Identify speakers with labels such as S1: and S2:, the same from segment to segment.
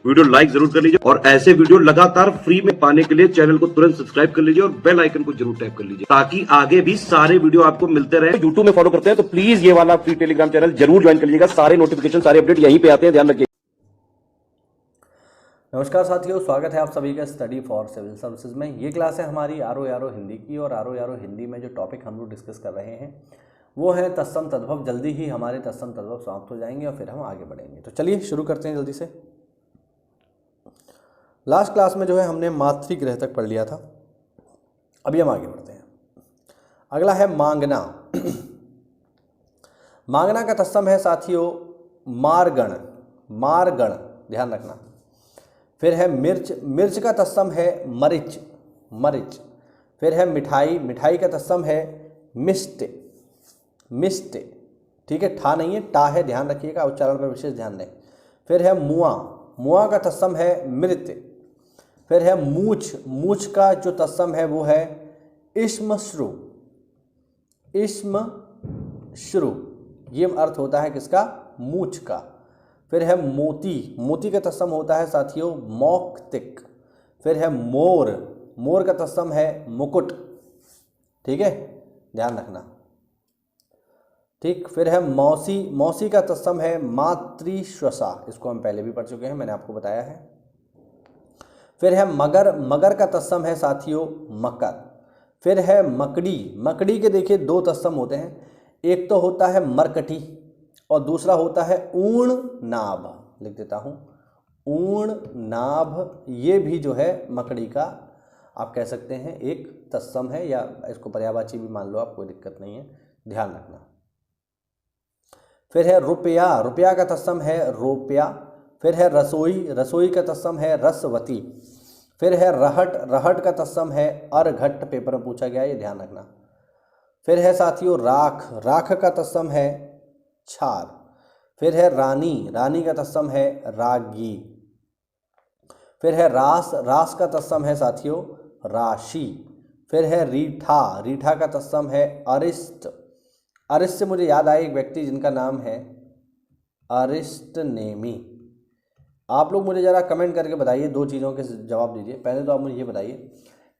S1: Video like जरूर कर लीजिए और ऐसे वीडियो लगातार फ्री में पाने के लिए चैनल को तुरंत सब्सक्राइब कर लीजिए और बेल आइकन को जरूर टैप कर लीजिए ताकि आगे भी सारे वीडियो आपको मिलते रहे। यूट्यूब में फॉलो करते हैं तो प्लीज ये वाला फ्री टेलीग्राम चैनल जरूर ज्वाइन कर लीजिएगा। सारे नोटिफिकेशन सारे अपडेट यहीं पे आते हैं, ध्यान रखिए।
S2: नमस्कार साथियों, स्वागत है आप सभी का स्टडी फॉर सिविल सर्विसेज में। ये क्लास है हमारी आरो यारो हिंदी की और आरो यारो हिंदी में जो टॉपिक हम लोग डिस्कस कर रहे हैं वो है तत्सम तद्भव। जल्दी ही हमारे तत्सम तद्भव समाप्त हो जाएंगे और फिर हम आगे बढ़ेंगे। तो चलिए शुरू करते हैं जल्दी से। लास्ट क्लास में जो है हमने मातृगृह तक पढ़ लिया था, अभी हम आगे बढ़ते हैं। अगला है मांगना। मांगना का तत्सम है साथियों मारगण, मारगण, ध्यान रखना। फिर है मिर्च, मिर्च का तत्सम है मरिच, मरिच। फिर है मिठाई, मिठाई का तत्सम है मिष्ट, मिष्ट। ठीक है, ठा नहीं है, टा है, ध्यान रखिएगा, उच्चारण पर विशेष ध्यान दें। फिर है मुआ, मुआ का तत्सम है मृत। फिर है मूछ, मूछ का जो तत्सम है वो है इश्मश्रु, इश्मश्रु। ये अर्थ होता है किसका? मूछ का। फिर है मोती, मोती का तत्सम होता है साथियों मौक्तिक। फिर है मोर, मोर का तत्सम है मुकुट। ठीक है, ध्यान रखना। ठीक, फिर है मौसी, मौसी का तत्सम है मातृश्वसा। इसको हम पहले भी पढ़ चुके हैं, मैंने आपको बताया है। फिर है मगर, मगर का तत्सम है साथियों मकर। फिर है मकड़ी, मकड़ी के देखिए दो तत्सम होते हैं, एक तो होता है मरकटी और दूसरा होता है ऊण नाभ। लिख देता हूँ, ऊण नाभ। ये भी जो है मकड़ी का आप कह सकते हैं एक तत्सम है, या इसको पर्यायवाची भी मान लो आप, कोई दिक्कत नहीं है, ध्यान रखना। फिर है रुपया, रुपया का तत्सम है रोपया। फिर है रसोई, रसोई का तत्सम है रसवती। फिर है रहट, रहट का तत्सम है अर्घट। पेपर में पूछा गया, ये ध्यान रखना। फिर है साथियों राख, राख का तत्सम है छार। फिर है रानी, रानी का तत्सम है रागी। फिर है रास, रास का तत्सम है साथियों राशि। फिर है रीठा, रीठा का तत्सम है अरिष्ट। अरिष्ट से मुझे याद आया एक व्यक्ति जिनका नाम है अरिष्ट नेमी। आप लोग मुझे ज़रा कमेंट करके बताइए, दो चीज़ों के जवाब दीजिए। पहले तो आप मुझे ये बताइए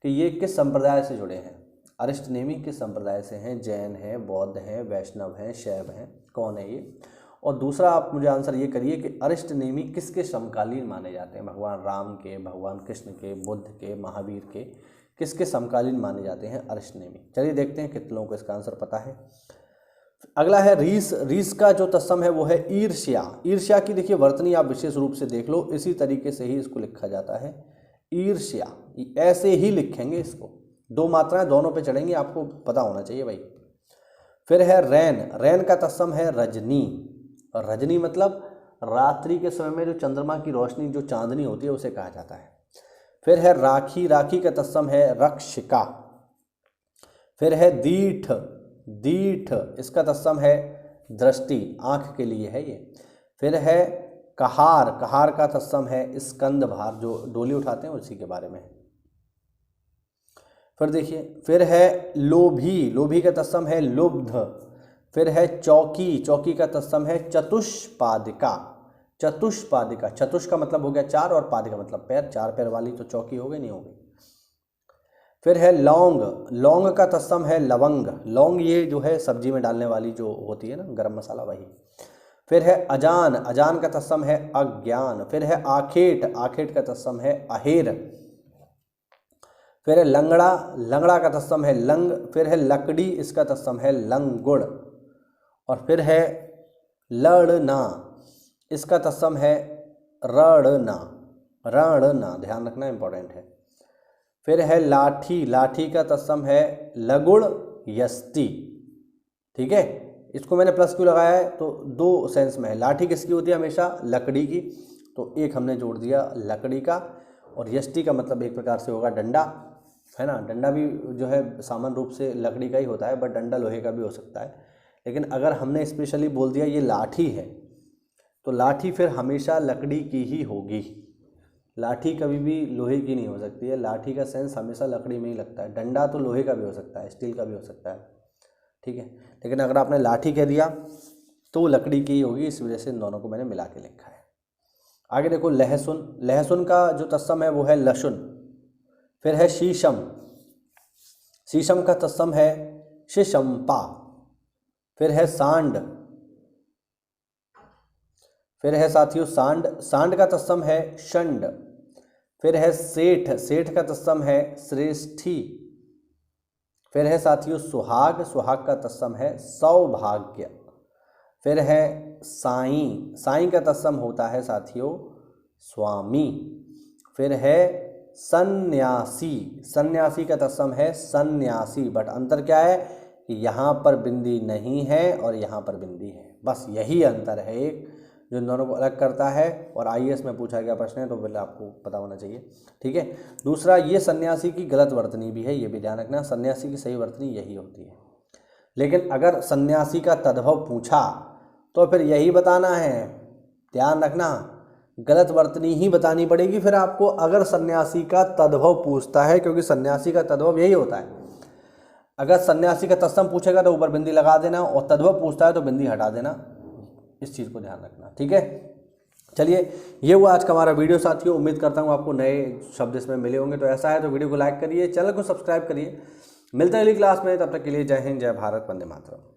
S2: कि ये किस संप्रदाय से जुड़े हैं। अरिष्ट नेमी किस संप्रदाय से हैं? जैन हैं, बौद्ध हैं, वैष्णव हैं, शैव हैं, कौन है ये? और दूसरा आप मुझे आंसर ये करिए कि अरिष्ट नेमी किसके समकालीन माने जाते हैं? भगवान राम के, भगवान कृष्ण के, बुद्ध के, महावीर के, किसके समकालीन माने जाते हैं अरिष्ट नेमी? चलिए देखते हैं कितने लोगों को इसका आंसर पता है। अगला है रीस, रीस का जो तत्सम है वो है ईर्ष्या। ईर्ष्या की देखिए वर्तनी आप विशेष रूप से देख लो, इसी तरीके से ही इसको लिखा जाता है ईर्ष्या। ऐसे ही लिखेंगे इसको, दो मात्राएं दोनों पे चढ़ेंगी, आपको पता होना चाहिए भाई। फिर है रैन, रैन का तत्सम है रजनी। और रजनी मतलब रात्रि के समय में जो चंद्रमा की रोशनी, जो चांदनी होती है, उसे कहा जाता है। फिर है राखी, राखी का तत्सम है रक्षिका। फिर है दीठ, दीठ इसका तत्सम है दृष्टि, आंख के लिए है ये। फिर है कहार, कहार का तत्सम है स्कंद भार, जो डोली उठाते हैं उसी के बारे में। फिर देखिए, फिर है लोभी, लोभी का तत्सम है लुब्ध। फिर है चौकी, चौकी का तत्सम है चतुष्पादिका, चतुष्पादिका। चतुष का मतलब हो गया चार और पादिका मतलब पैर, चार पैर वाली तो चौकी हो गई, नहीं हो गई। फिर है लौंग, लौंग का तत्सम है लवंग। लौंग ये जो है सब्जी में डालने वाली जो होती है ना, गरम मसाला, वही। फिर है अजान, अजान का तत्सम है अज्ञान। फिर है आखेट, आखेट का तत्सम है अहेर। फिर है लंगड़ा, लंगड़ा का तत्सम है लंग। फिर है लकड़ी, इसका तत्सम है लंगुड़। और फिर है लड़ना, इसका तत्सम है रणना, रणना, ध्यान रखना इंपॉर्टेंट है। फिर है लाठी, लाठी का तत्सम है लगुड़ यस्ती। ठीक है, इसको मैंने प्लस क्यों लगाया है? तो दो सेंस में है। लाठी किसकी होती है? हमेशा लकड़ी की, तो एक हमने जोड़ दिया लकड़ी का। और यष्टि का मतलब एक प्रकार से होगा डंडा, है ना। डंडा भी जो है सामान्य रूप से लकड़ी का ही होता है, बट डंडा लोहे का भी हो सकता है। लेकिन अगर हमने स्पेशली बोल दिया ये लाठी है, तो लाठी फिर हमेशा लकड़ी की ही होगी। लाठी कभी भी लोहे की नहीं हो सकती है, लाठी का सेंस हमेशा लकड़ी में ही लगता है। डंडा तो लोहे का भी हो सकता है, स्टील का भी हो सकता है, ठीक है। लेकिन अगर आपने लाठी कह दिया तो वो लकड़ी की ही होगी, इस वजह से इन दोनों को मैंने मिला के लिखा है। आगे देखो लहसुन, लहसुन का जो तत्सम है वो है लशुन। फिर है शीशम, शीशम का तत्सम है शिशंपा। फिर है सांड, फिर है साथियों सांड, सांड का तत्सम है षंड। फिर है सेठ, सेठ का तत्सम है श्रेष्ठी। फिर है साथियों सुहाग, सुहाग का तत्सम है सौभाग्य। फिर है साईं, साईं का तत्सम होता है साथियों स्वामी। फिर है सन्यासी, सन्यासी का तत्सम है सन्यासी। बट अंतर क्या है कि यहाँ पर बिंदी नहीं है और यहाँ पर बिंदी है, बस यही अंतर है एक जो इन दोनों को अलग करता है। और आईएएस में पूछा गया प्रश्न है तो पहले आपको पता होना चाहिए, ठीक है। दूसरा, ये सन्यासी की गलत वर्तनी भी है, ये भी ध्यान रखना, सन्यासी की सही वर्तनी यही होती है। लेकिन अगर सन्यासी का तद्भव पूछा तो फिर यही बताना है, ध्यान रखना, गलत वर्तनी ही बतानी पड़ेगी फिर आपको अगर सन्यासी का तद्भव पूछता है, क्योंकि सन्यासी का तद्भव यही होता है। अगर सन्यासी का तत्सम पूछेगा तो ऊपर बिंदी लगा देना, और तद्भव पूछता है तो बिंदी हटा देना, इस चीज़ को ध्यान रखना, ठीक है। चलिए, ये हुआ आज का हमारा वीडियो साथियों। उम्मीद करता हूँ आपको नए शब्द इसमें मिले होंगे। तो ऐसा है तो वीडियो को लाइक करिए, चैनल को सब्सक्राइब करिए। मिलते हैं अगली क्लास में, तब तक के लिए जय हिंद, जय भारत, वंदे मातरम।